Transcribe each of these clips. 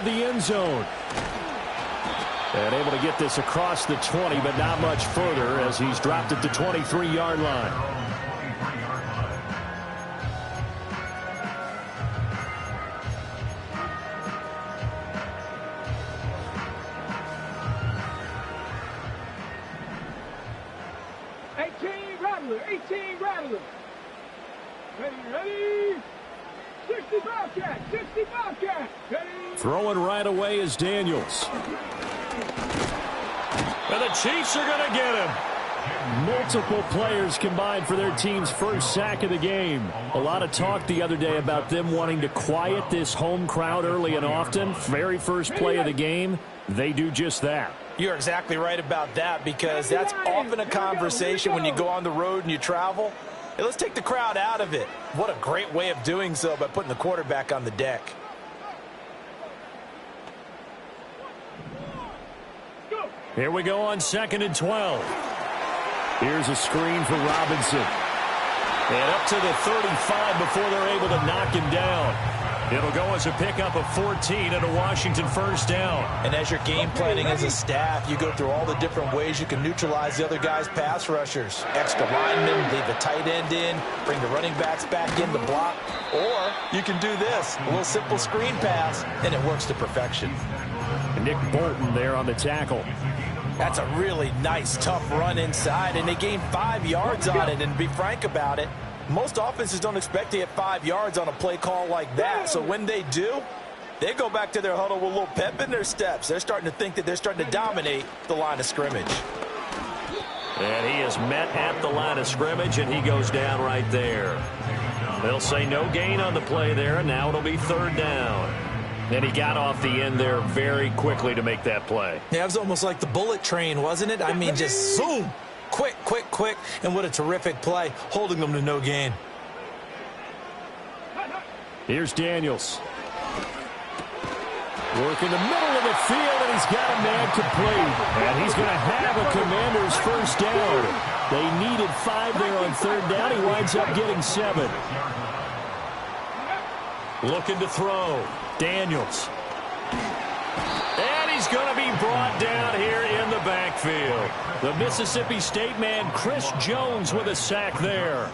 of the end zone. And able to get this across the 20, but not much further as he's dropped at the 23-yard line. Rattler. Ready. 60 Bobcat. Ready. Throwing right away is Daniels. And the Chiefs are going to get him. Multiple players combined for their team's first sack of the game. A lot of talk the other day about them wanting to quiet this home crowd early and often. Very first play of the game, they do just that. You're exactly right about that, because that's often a conversation when you go on the road and you travel. Hey, let's take the crowd out of it. What a great way of doing so by putting the quarterback on the deck. Here we go on 2nd and 12. Here's a screen for Robinson. And up to the 35 before they're able to knock him down. It'll go as a pickup of 14 and a Washington first down. And as you're game planning as a staff, you go through all the different ways you can neutralize the other guy's pass rushers. Extra linemen, leave the tight end in, bring the running backs back in to block. Or you can do this, a little simple screen pass, and it works to perfection. Nick Bolton there on the tackle. That's a really nice, tough run inside, and they gained 5 yards on it. And to be frank about it, most offenses don't expect to get 5 yards on a play call like that. So when they do, they go back to their huddle with a little pep in their steps. They're starting to think that they're starting to dominate the line of scrimmage. And he is met at the line of scrimmage, and he goes down right there. They'll say no gain on the play there, and now it'll be 3rd down. And he got off the end there very quickly to make that play. Yeah, it was almost like the bullet train, wasn't it? I mean, just zoom. Quick. And what a terrific play, holding them to no gain. Here's Daniels. Work in the middle of the field, and he's got a man complete. And he's going to have a Commanders first down. They needed 5 there on 3rd down. He winds up getting 7. Looking to throw. Daniels. And he's going to be brought down here in the backfield. The Mississippi State man, Chris Jones, with a sack there.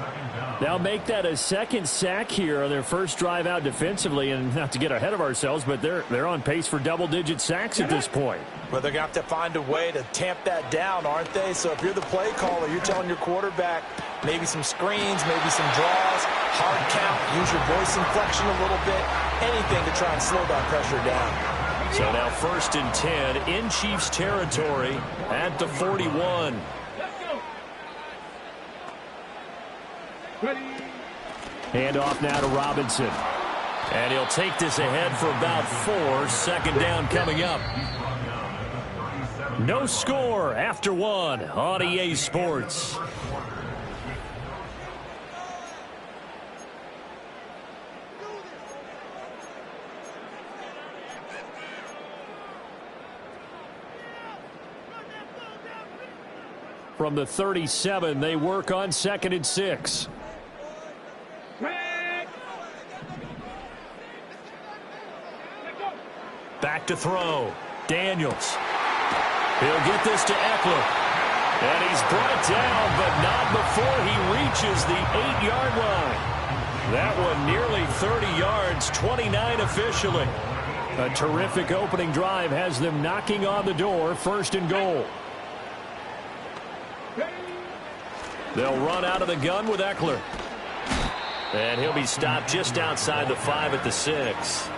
Now make that a 2nd sack here on their first drive out defensively. And not to get ahead of ourselves, but they're on pace for double-digit sacks at this point. Well, they're going to have to find a way to tamp that down, aren't they? So if you're the play caller, you're telling your quarterback maybe some screens, maybe some draws, hard count, use your voice inflection a little bit, anything to try and slow that pressure down. So now 1st and 10 in Chiefs territory at the 41. Hand off now to Robinson. And he'll take this ahead for about 4. 2nd down coming up. No score after 1 on EA Sports. From the 37, they work on 2nd and 6. Back to throw. Daniels. He'll get this to Eckler. And he's brought down, but not before he reaches the 8-yard line. That one nearly 30 yards, 29 officially. A terrific opening drive has them knocking on the door, 1st and goal. They'll run out of the gun with Eckler. And he'll be stopped just outside the 5 at the 6.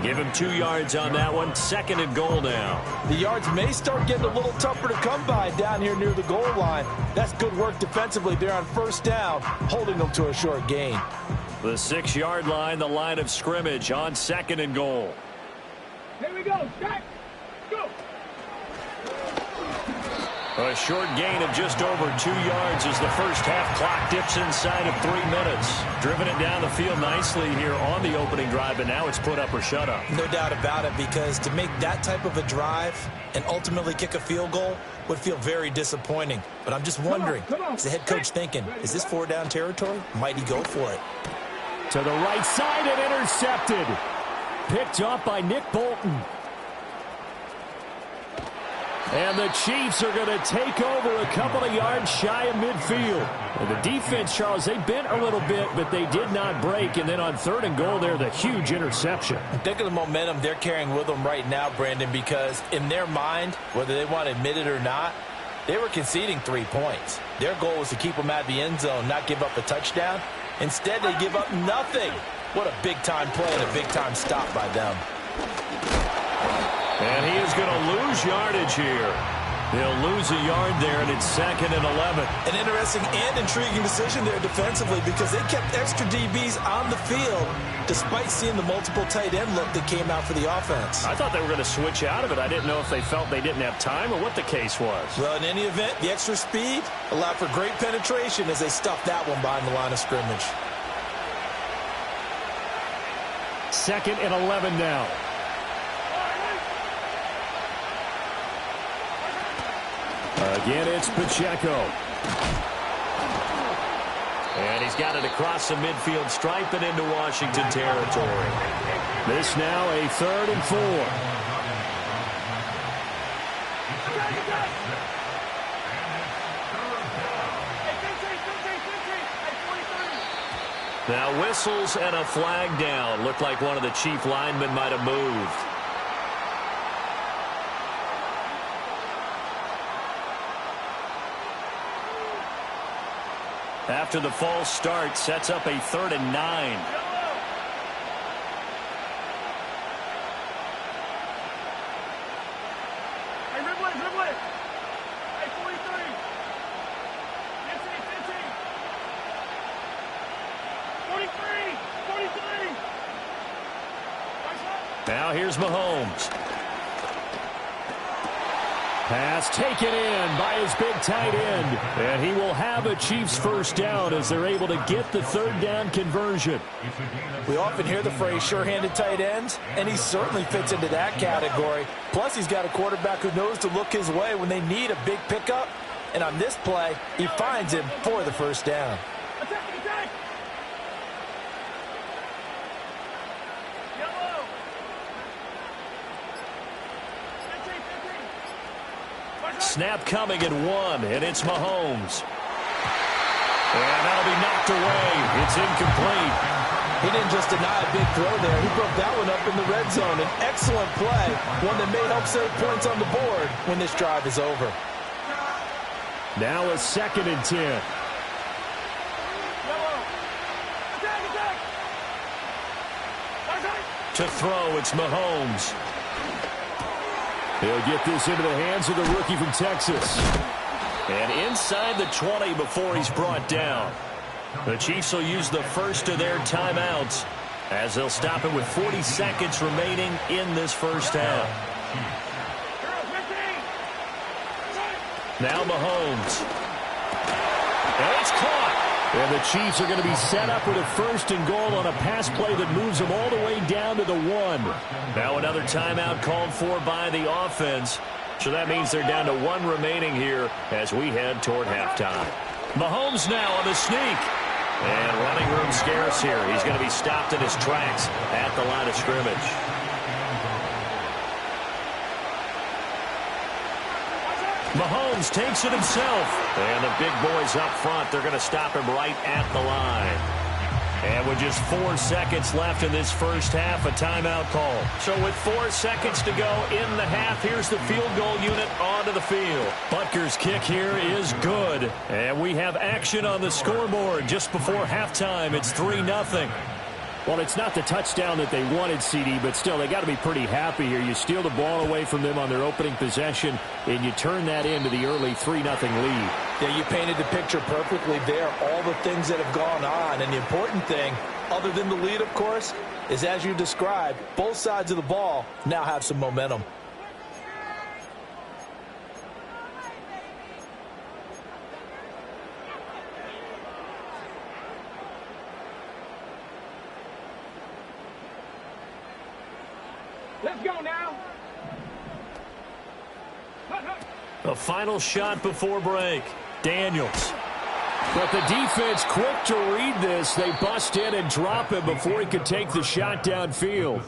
Give him 2 yards on that one. 2nd and goal now. The yards may start getting a little tougher to come by down here near the goal line. That's good work defensively there on 1st down, holding them to a short gain. The 6-yard line, the line of scrimmage on 2nd and goal. Here we go. Back. Go. A short gain of just over 2 yards as the first half clock dips inside of 3 minutes. Driven it down the field nicely here on the opening drive, but now it's put up or shut up. No doubt about it, because to make that type of a drive and ultimately kick a field goal would feel very disappointing. But I'm just wondering, is the head coach thinking, is this 4-down territory? Might he go for it? To the right side and intercepted. picked off by Nick Bolton. And the Chiefs are going to take over a couple of yards shy of midfield. And the defense, Charles, they bent a little bit, but they did not break. And then on 3rd and goal there, the huge interception. Think of the momentum they're carrying with them right now, Brandon, because in their mind, whether they want to admit it or not, they were conceding 3 points. Their goal was to keep them out of the end zone, not give up a touchdown. Instead, they give up nothing. What a big-time play and a big-time stop by them. And he is going to lose yardage here. He'll lose a yard there, and it's 2nd and 11. An interesting and intriguing decision there defensively because they kept extra DBs on the field despite seeing the multiple tight end look that came out for the offense. I thought they were going to switch out of it. I didn't know if they felt they didn't have time or what the case was. Well, in any event, the extra speed allowed for great penetration as they stuffed that one behind the line of scrimmage. 2nd and 11 now. Again, it's Pacheco. And he's got it across the midfield stripe and into Washington territory. This now a 3rd and 4. Now whistles and a flag down. Looked like one of the Chief linemen might have moved. After the false start, sets up a 3rd and 9. Hey, Ridley, Ridley. Hey, 43. 43. Now here's Mahomes. Pass taken in by his big tight end. And he will have a Chiefs first down as they're able to get the 3rd down conversion. We often hear the phrase sure-handed tight ends, and he certainly fits into that category. Plus, he's got a quarterback who knows to look his way when they need a big pickup. And on this play, he finds him for the first down. Attack, attack. Yellow. 15. Snap coming at 1, and it's Mahomes. And that'll be knocked away. It's incomplete. He didn't just deny a big throw there. He broke that one up in the red zone. An excellent play, one that may help save points on the board when this drive is over. Now a 2nd and 10. Yellow. Attack, attack. To throw, it's Mahomes. He'll get this into the hands of the rookie from Texas. And inside the 20 before he's brought down. The Chiefs will use the first of their timeouts as they'll stop it with 40 seconds remaining in this first half. Now Mahomes. And it's caught. And the Chiefs are going to be set up with a 1st and goal on a pass play that moves them all the way down to the 1. Now another timeout called for by the offense. So that means they're down to 1 remaining here as we head toward halftime. Mahomes now on the sneak. And running room scarce here. He's going to be stopped in his tracks at the line of scrimmage. Mahomes takes it himself. And the big boys up front, they're going to stop him right at the line. And with just 4 seconds left in this first half, a timeout call. So with 4 seconds to go in the half, here's the field goal unit onto the field. Butker's kick here is good. And we have action on the scoreboard just before halftime. It's 3-0. Well, it's not the touchdown that they wanted, CD, but still, they got to be pretty happy here. You steal the ball away from them on their opening possession, and you turn that into the early 3-0 lead. Yeah, you painted the picture perfectly there. All the things that have gone on, and the important thing, other than the lead, of course, is as you described, both sides of the ball now have some momentum. Let's go now. A final shot before break. Daniels. But the defense quick to read this. They bust in and drop him before he could take the shot downfield.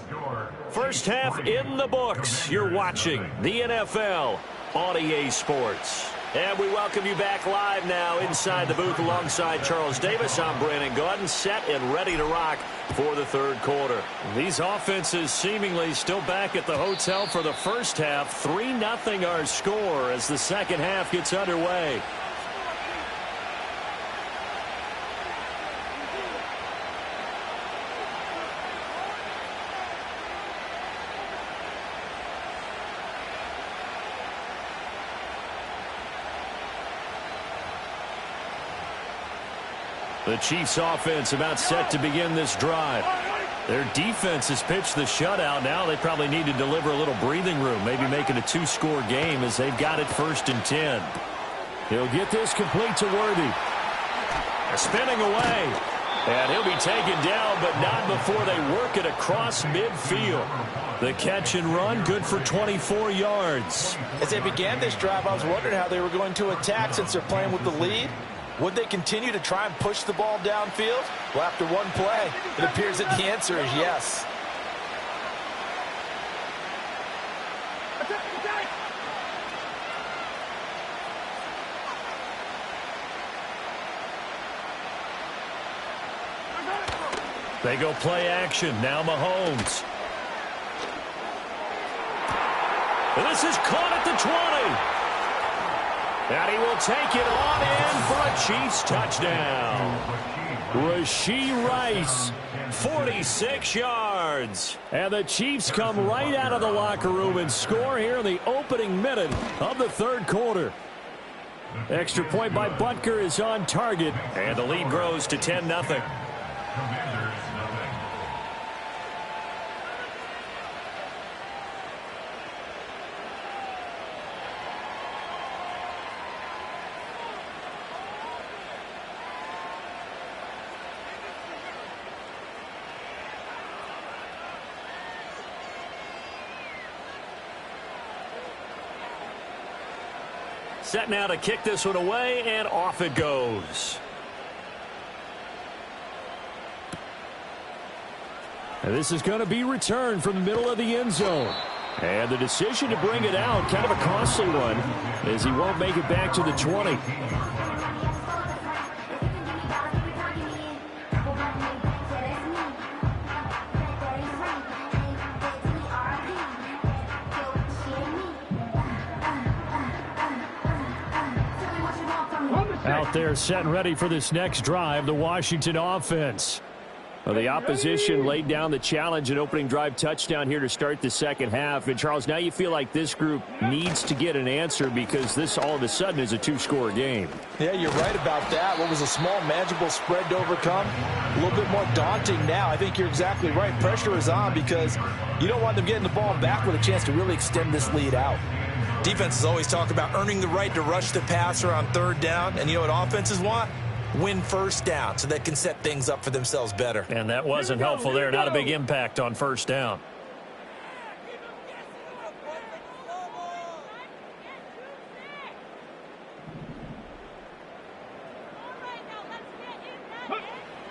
First half in the books. You're watching the NFL on EA Sports. And we welcome you back live now inside the booth alongside Charles Davis. I'm Brandon Gaudin, set and ready to rock for the third quarter. These offenses seemingly still back at the hotel for the first half. 3-0 our score as the second half gets underway. The Chiefs offense about set to begin this drive. Their defense has pitched the shutout. Now they probably need to deliver a little breathing room, maybe make it a 2-score game as they've got it 1st and 10. He'll get this complete to Worthy. Spinning away. And he'll be taken down, but not before they work it across midfield. The catch and run, good for 24 yards. As they began this drive, I was wondering how they were going to attack since they're playing with the lead. Would they continue to try and push the ball downfield? Well, after one play, it appears that the answer is yes. They go play action. Now Mahomes. This is caught at the 20. And he will take it on in for a Chiefs touchdown. Rashee Rice, 46 yards. And the Chiefs come right out of the locker room and score here in the opening minute of the third quarter. Extra point by Butker is on target. And the lead grows to 10-0. Set now to kick this one away, and off it goes. And this is going to be returned from the middle of the end zone. And the decision to bring it out, kind of a costly one, as he won't make it back to the 20. Out there set and ready for this next drive, the Washington offense. Well, the opposition laid down the challenge and opening drive touchdown here to start the second half. And, Charles, now you feel like this group needs to get an answer because this all of a sudden is a 2-score game. Yeah, you're right about that. What was a small, manageable spread to overcome, a little bit more daunting now. I think you're exactly right. Pressure is on because you don't want them getting the ball back with a chance to really extend this lead out. Defenses always talk about earning the right to rush the passer on third down. And you know what offenses want? Win first down so they can set things up for themselves better. And that wasn't helpful there. Not a big impact on first down.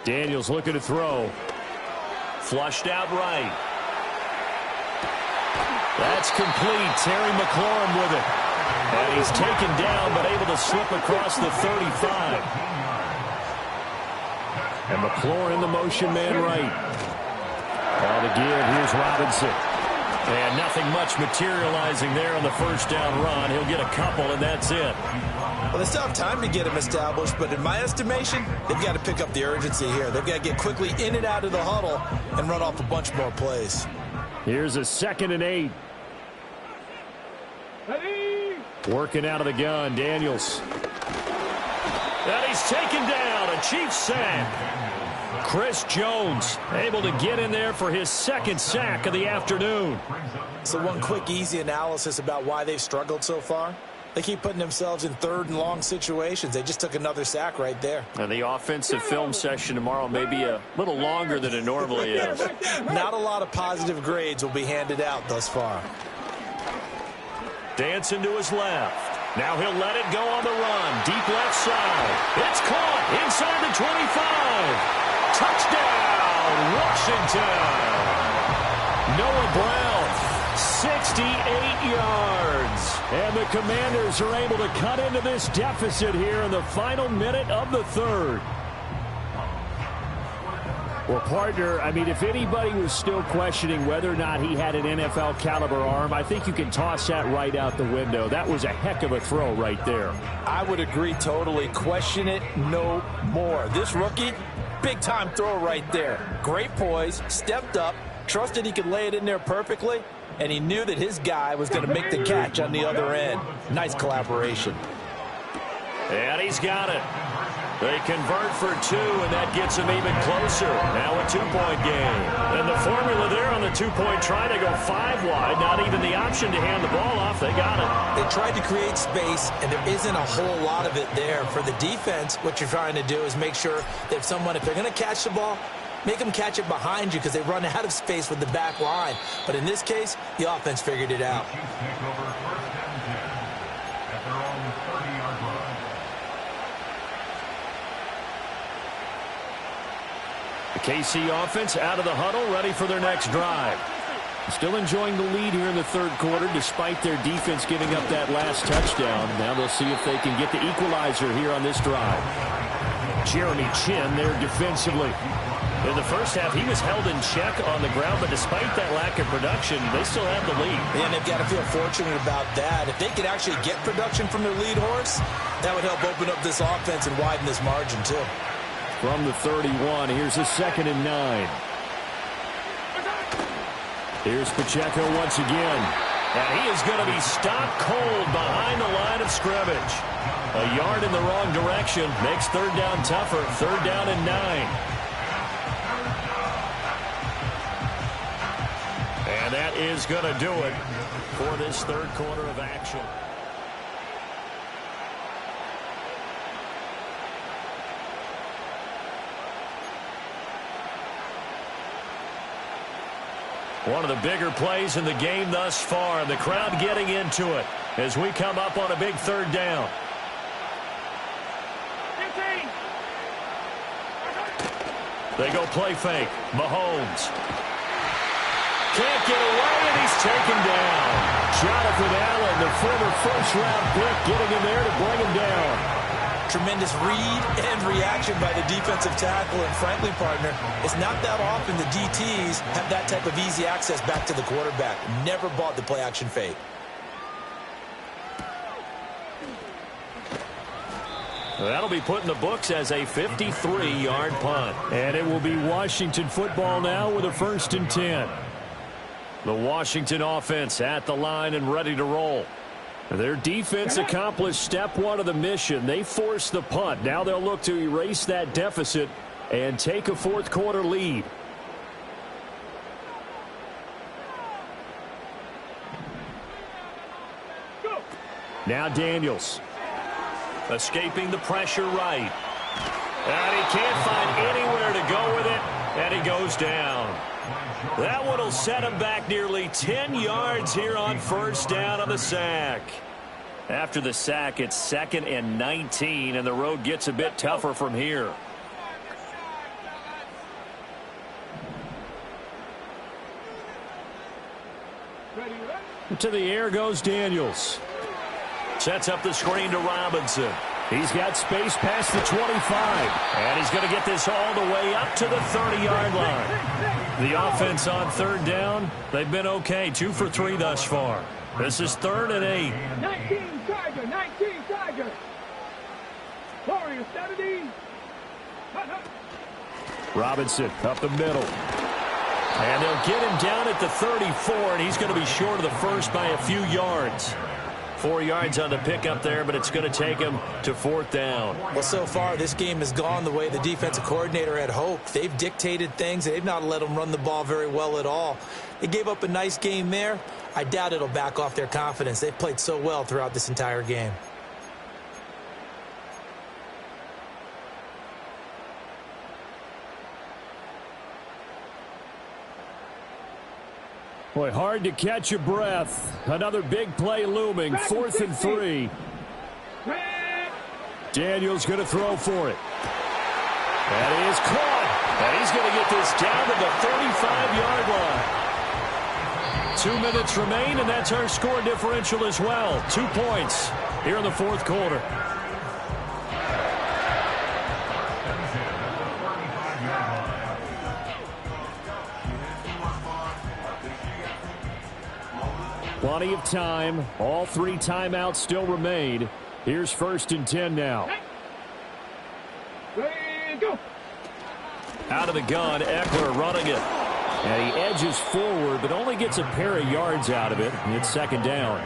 Daniels looking to throw. Flushed out right. That's complete. Terry McLaurin with it. And he's taken down but able to slip across the 35. And McLaurin in the motion man right. All to give. Here's Robinson. And nothing much materializing there on the first down run. He'll get a couple, and that's it. Well, they still have time to get him established, but in my estimation, they've got to pick up the urgency here. They've got to get quickly in and out of the huddle and run off a bunch more plays. Here's a 2nd and 8. Working out of the gun, Daniels. And he's taken down. A Chiefs sack. Chris Jones able to get in there for his 2nd sack of the afternoon. So one quick, easy analysis about why they've struggled so far. They keep putting themselves in 3rd and long situations. They just took another sack right there. And the offensive film session tomorrow may be a little longer than it normally is. Not a lot of positive grades will be handed out thus far. Dancing to his left. Now he'll let it go on the run. Deep left side. It's caught inside the 25. Touchdown, Washington. Noah Brown, 68 yards. And the Commanders are able to cut into this deficit here in the final minute of the third. Well, partner, I mean, if anybody was still questioning whether or not he had an NFL caliber arm, I think you can toss that right out the window. That was a heck of a throw right there. I would agree totally. Question it no more. This rookie, big time throw right there. Great poise, stepped up, trusted he could lay it in there perfectly, and he knew that his guy was going to make the catch on the other end. Nice collaboration. And he's got it. They convert for two, and that gets them even closer. Now a two-point game. And the formula there on the two-point try to go 5 wide. Not even the option to hand the ball off. They got it. They tried to create space, and there isn't a whole lot of it there. For the defense, what you're trying to do is make sure that if they're going to catch the ball, make them catch it behind you because they run out of space with the back line. But in this case, the offense figured it out. The KC offense out of the huddle, ready for their next drive. Still enjoying the lead here in the third quarter despite their defense giving up that last touchdown. Now they'll see if they can get the equalizer here on this drive. Jeremy Chin there defensively. In the first half, he was held in check on the ground, but despite that lack of production, they still have the lead. And they've got to feel fortunate about that. If they could actually get production from their lead horse, that would help open up this offense and widen this margin too. From the 31, here's a 2nd and 9. Here's Pacheco once again. And he is going to be stopped cold behind the line of scrimmage. A yard in the wrong direction makes third down tougher. 3rd down and 9. And that is going to do it for this third quarter of action. One of the bigger plays in the game thus far. The crowd getting into it as we come up on a big 3rd down. 15. They go play fake. Mahomes. Can't get away, and he's taken down. Jonathan Allen, the former first-round pick, getting in there to bring him down. Tremendous read and reaction by the defensive tackle. And frankly, partner, it's not that often the DTs have that type of easy access back to the quarterback. Never bought the play-action fake. That'll be put in the books as a 53-yard punt. And it will be Washington football now with a 1st and 10. The Washington offense at the line and ready to roll. Their defense accomplished step 1 of the mission. They forced the punt. Now they'll look to erase that deficit and take a 4th quarter lead. Now Daniels. Escaping the pressure right. And he can't find anywhere to go with it, and he goes down. That one will set him back nearly 10 yards here on 1st down on the sack. After the sack, it's 2nd and 19, and the road gets a bit tougher from here. To the air goes Daniels. Sets up the screen to Robinson. He's got space past the 25. And he's going to get this all the way up to the 30-yard line. The offense on 3rd down, they've been okay. 2 for 3 thus far. This is 3rd and 8. 19 Tiger, 19 Tiger. Warriors 17. Robinson up the middle. And they'll get him down at the 34, and he's going to be short of the first by a few yards. 4 yards on the pickup there, but it's going to take him to 4th down. Well, so far, this game has gone the way the defensive coordinator had hoped. They've dictated things. They've not let them run the ball very well at all. They gave up a nice game there. I doubt it'll back off their confidence. They've played so well throughout this entire game. Boy, hard to catch your breath. Another big play looming. 4th and 3. Daniels going to throw for it. And he is caught. And he's going to get this down to the 35-yard line. 2 minutes remain, and that's our score differential as well. 2 points here in the fourth quarter. Plenty of time. All 3 timeouts still remain. Here's 1st and 10 now. Go. Out of the gun, Eckler running it. And he edges forward, but only gets a pair of yards out of it. And it's 2nd down.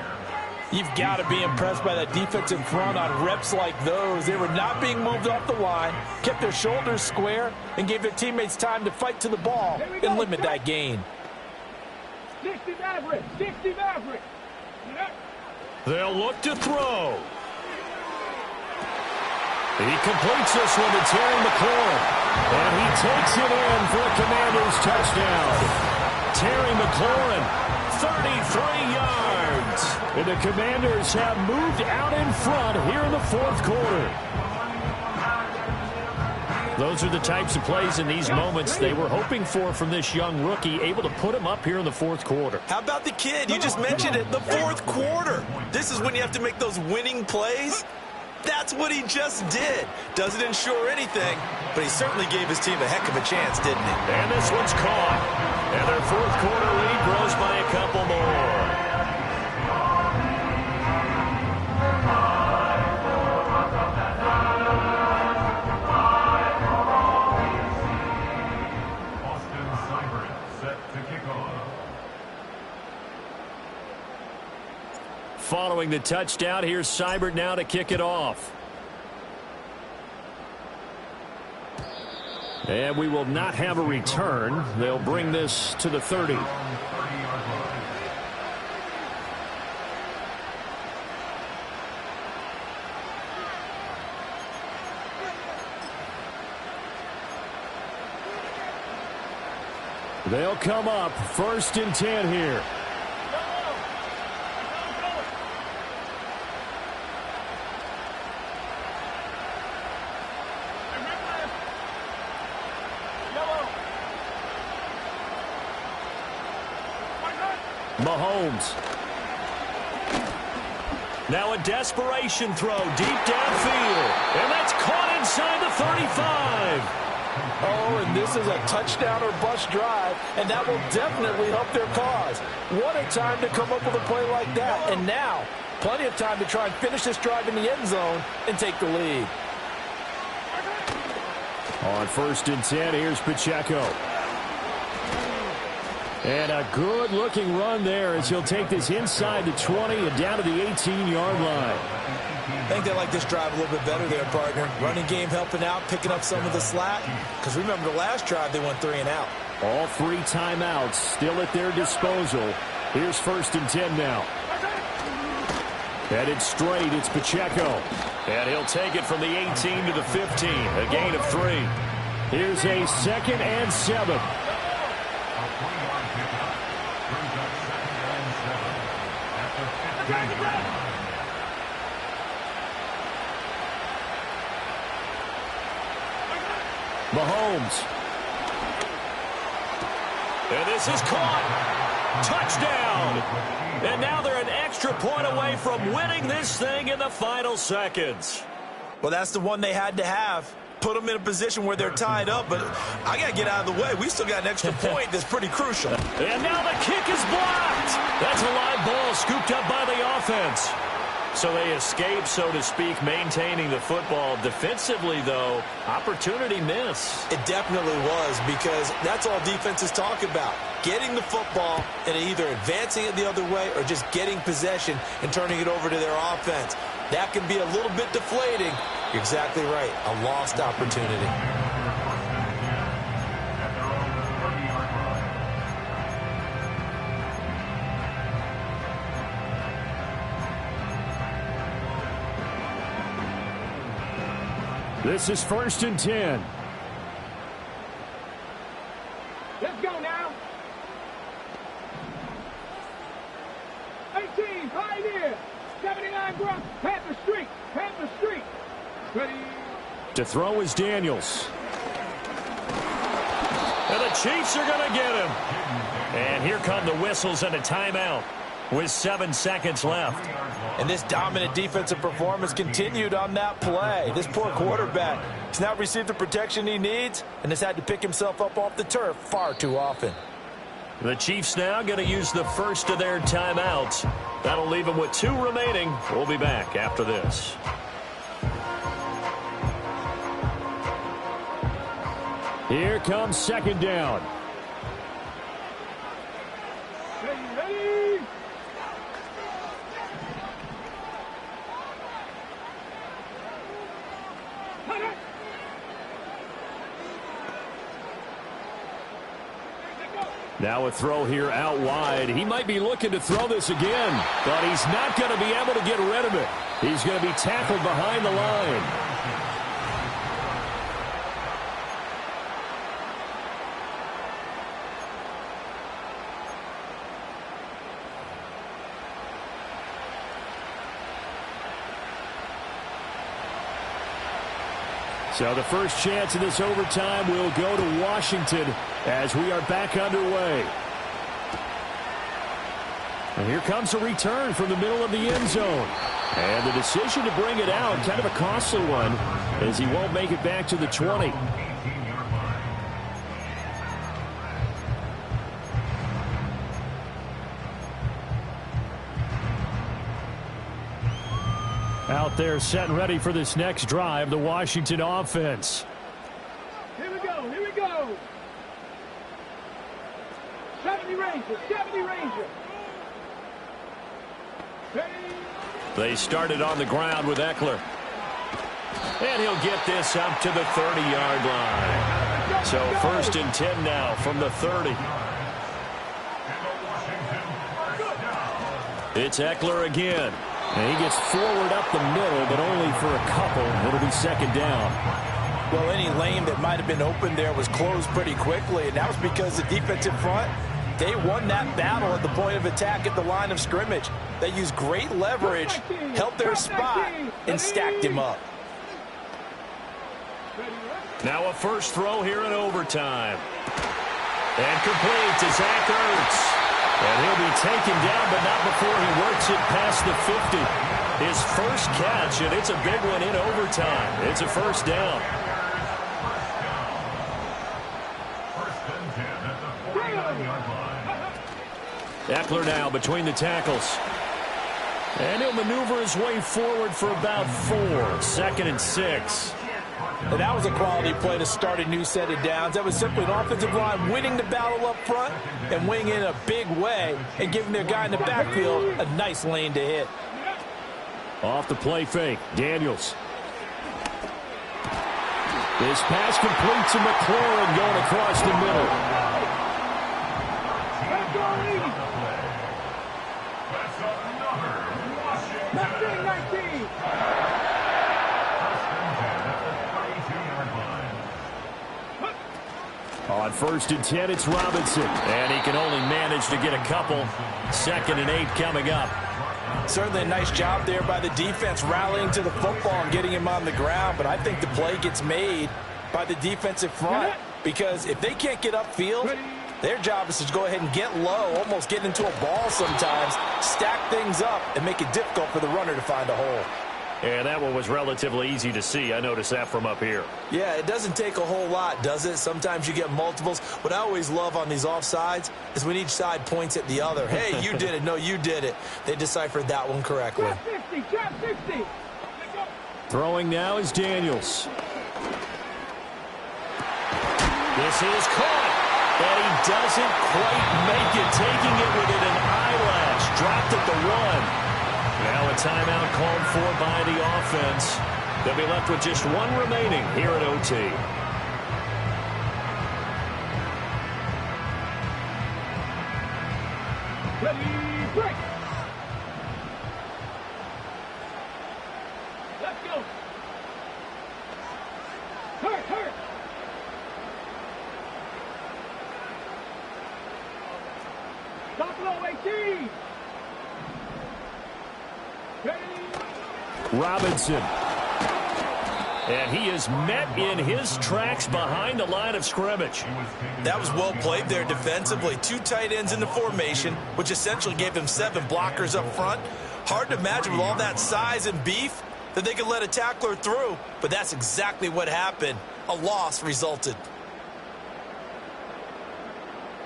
You've got to be impressed by that defensive front on reps like those. They were not being moved off the line, kept their shoulders square, and gave their teammates time to fight to the ball and limit that gain. 60 Maverick. 60 Maverick. They'll look to throw. He completes this one to Terry McLaurin. And he takes it in for a Commanders touchdown. Terry McLaurin, 33 yards. And the Commanders have moved out in front here in the fourth quarter. Those are the types of plays in these moments they were hoping for from this young rookie, able to put him up here in the fourth quarter. How about the kid? You just mentioned it, the fourth quarter. This is when you have to make those winning plays. That's what he just did. Doesn't ensure anything, but he certainly gave his team a heck of a chance, didn't he? And this one's caught. And their fourth quarter lead grows by a couple more. Following the touchdown, here's Seibert now to kick it off. And we will not have a return. They'll bring this to the 30. They'll come up 1st and 10 here. Mahomes. Now a desperation throw deep downfield. And that's caught inside the 35. Oh, and this is a touchdown or bust drive, and that will definitely help their cause. What a time to come up with a play like that. And now, plenty of time to try and finish this drive in the end zone and take the lead. On 1st and 10, here's Pacheco. And a good-looking run there as he'll take this inside the 20 and down to the 18-yard line. I think they like this drive a little bit better there, partner. Running game helping out, picking up some of the slack. Because remember, the last drive, they went 3 and out. All 3 timeouts still at their disposal. Here's 1st and 10 now. Headed straight, it's Pacheco. And he'll take it from the 18 to the 15, a gain of 3. Here's a 2nd and 7. Mahomes. And this is caught. Touchdown. And now they're an extra point away from winning this thing in the final seconds. Well, that's the one they had to have. Put them in a position where they're tied up, but I got to get out of the way. We still got an extra point that's pretty crucial. And now the kick is blocked. That's a live ball scooped up by the offense. So they escape, so to speak, maintaining the football. Defensively, though, opportunity miss. It definitely was, because that's all defenses talk about. Getting the football and either advancing it the other way or just getting possession and turning it over to their offense. That can be a little bit deflating. You're exactly right. A lost opportunity. This is 1st and 10. Let's go now. 18, Pioneer. 79 Grunt, Panther Street. Panther Street. Ready. To throw is Daniels. And the Chiefs are going to get him. And here come the whistles and a timeout with 7 seconds left. And this dominant defensive performance continued on that play. This poor quarterback has now received the protection he needs and has had to pick himself up off the turf far too often. The Chiefs now going to use the first of their timeouts. That'll leave them with 2 remaining. We'll be back after this. Here comes second down. Ready? Now a throw here out wide. He might be looking to throw this again, but he's not going to be able to get rid of it. He's going to be tackled behind the line. So the first chance of this overtime will go to Washington as we are back underway. And here comes a return from the middle of the end zone. And the decision to bring it out, kind of a costly one, as he won't make it back to the 20. Out there set and ready for this next drive, the Washington offense. Here we go, here we go. 70 Ranger, 70 Ranger. Ready? They started on the ground with Eckler. And he'll get this up to the 30-yard line. So 1st and 10 now from the 30. It's Eckler again. And he gets forward up the middle, but only for a couple. It'll be second down. Well, any lane that might have been open there was closed pretty quickly, and that was because the defensive front, they won that battle at the point of attack at the line of scrimmage. They used great leverage, held their spot, and stacked him up. Now a first throw here in overtime. And complete to Zach Ertz. And he'll be taken down, but not before he works it past the 50. His first catch, and it's a big one in overtime. It's a first down. Eckler now between the tackles. And he'll maneuver his way forward for about 4. 2nd and 6. And that was a quality play to start a new set of downs. That was simply an offensive line winning the battle up front and winning in a big way and giving their guy in the backfield a nice lane to hit. Off the play fake, Daniels. This pass complete to McLaurin going across the middle. On 1st and 10, it's Robinson. And he can only manage to get a couple. 2nd and 8 coming up. Certainly a nice job there by the defense rallying to the football and getting him on the ground. But I think the play gets made by the defensive front because if they can't get upfield, their job is to go ahead and get low, almost get into a ball sometimes, stack things up, and make it difficult for the runner to find a hole. And that one was relatively easy to see. I noticed that from up here. Yeah, it doesn't take a whole lot, does it? Sometimes you get multiples. What I always love on these offsides is when each side points at the other. Hey, you did it. No, you did it. They deciphered that one correctly. Drop 50. Throwing now is Daniels. This is caught. And he doesn't quite make it. Taking it within an eyelash. Dropped at the 1. Now a timeout called for by the offense. They'll be left with just 1 remaining here at OT. Ready, break. Let's go. Hurt. Stop low, 18. Ready. Robinson. And he is met in his tracks behind the line of scrimmage. That was well played there defensively. 2 tight ends in the formation, which essentially gave him 7 blockers up front. Hard to imagine with all that size and beef that they could let a tackler through, but that's exactly what happened. A loss resulted.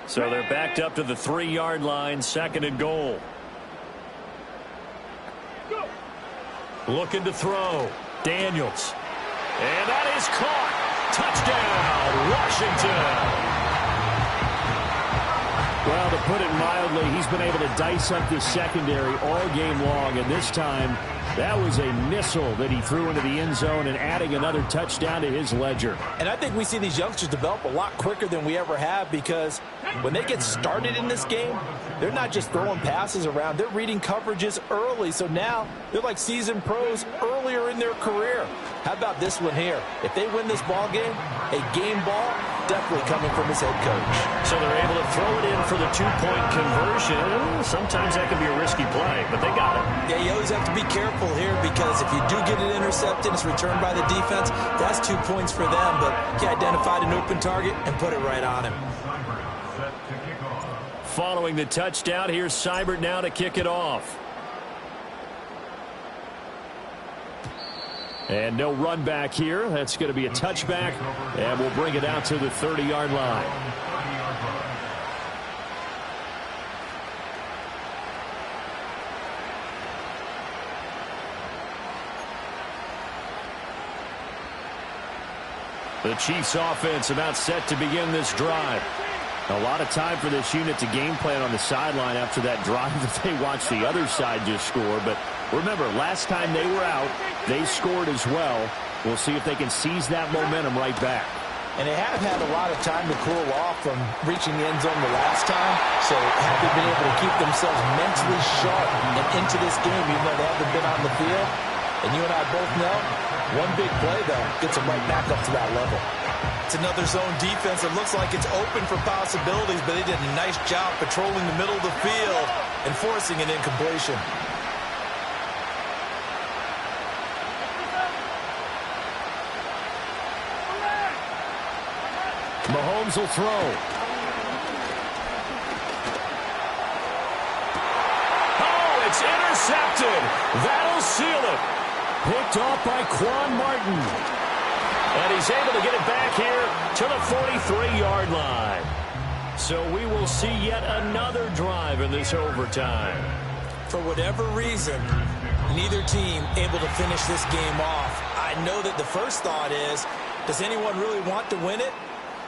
So they're backed up to the 3-yard line, 2nd and goal. Looking to throw. Daniels. And that is caught. Touchdown, Washington. Well, to put it mildly, he's been able to dice up the secondary all game long, and this time that was a missile that he threw into the end zone and adding another touchdown to his ledger. And I think we see these youngsters develop a lot quicker than we ever have, because when they get started in this game, they're not just throwing passes around. They're reading coverages early, so now they're like seasoned pros earlier in their career. How about this one here? If they win this ball game, a game ball, definitely coming from his head coach. So they're able to throw it in for the 2-point conversion. Sometimes that can be a risky play, but they got it. Yeah, you always have to be careful here, because if you do get it intercepted, it's returned by the defense, that's 2 points for them. But he identified an open target and put it right on him. Following the touchdown, here's Seibert now to kick it off. And no run back here. That's going to be a touchback, and we'll bring it out to the 30-yard line. The Chiefs offense about set to begin this drive. A lot of time for this unit to game plan on the sideline after that drive that they watched the other side just score. But remember, last time they were out, they scored as well. We'll see if they can seize that momentum right back. And they have had a lot of time to cool off from reaching the end zone the last time. So have they been able to keep themselves mentally sharp and into this game, even though they haven't been on the field? And you and I both know, one big play, though, gets them right back up to that level. It's another zone defense. It looks like it's open for possibilities, but they did a nice job patrolling the middle of the field and forcing an incompletion. Mahomes will throw. Oh, it's intercepted. That'll seal it. Picked off by Quan Martin. And he's able to get it back here to the 43-yard line. So we will see yet another drive in this overtime. For whatever reason, neither team able to finish this game off. I know that the first thought is, does anyone really want to win it?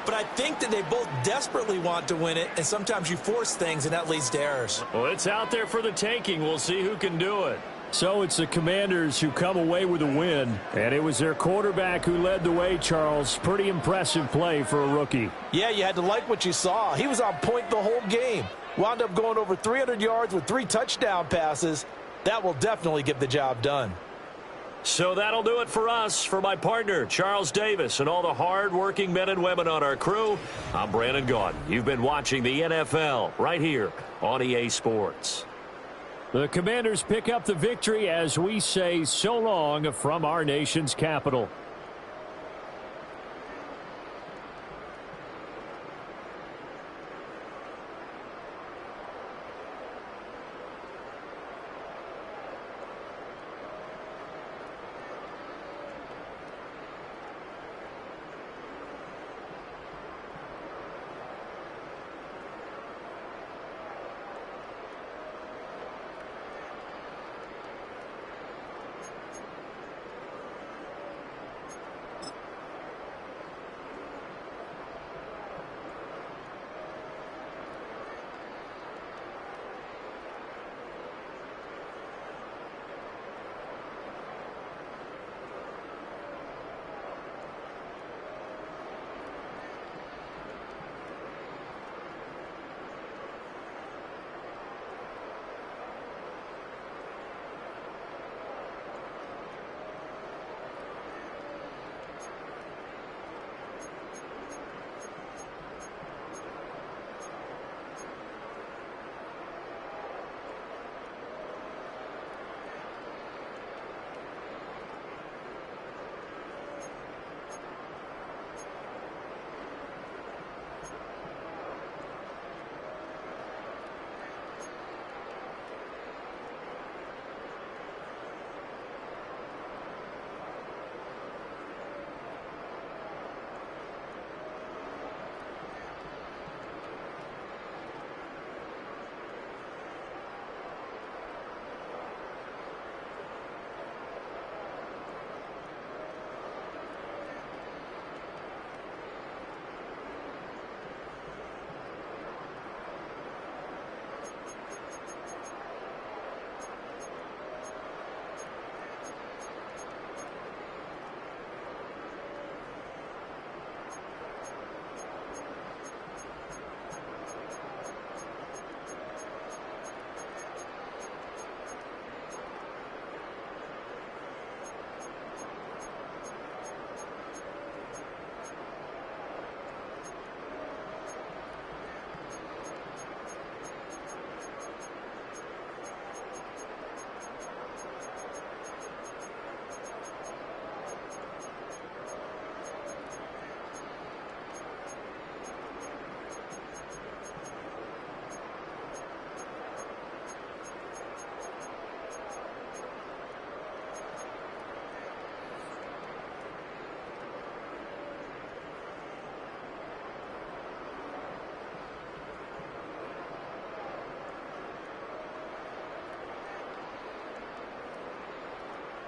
But I think that they both desperately want to win it, and sometimes you force things, and that leads to errors. Well, it's out there for the taking. We'll see who can do it. So it's the Commanders who come away with a win, and it was their quarterback who led the way, Charles. Pretty impressive play for a rookie. Yeah, you had to like what you saw. He was on point the whole game. Wound up going over 300 yards with 3 touchdown passes. That will definitely get the job done. So that'll do it for us. For my partner, Charles Davis, and all the hard-working men and women on our crew, I'm Brandon Gaudin. You've been watching the NFL right here on EA Sports. The Commanders pick up the victory as we say so long from our nation's capital.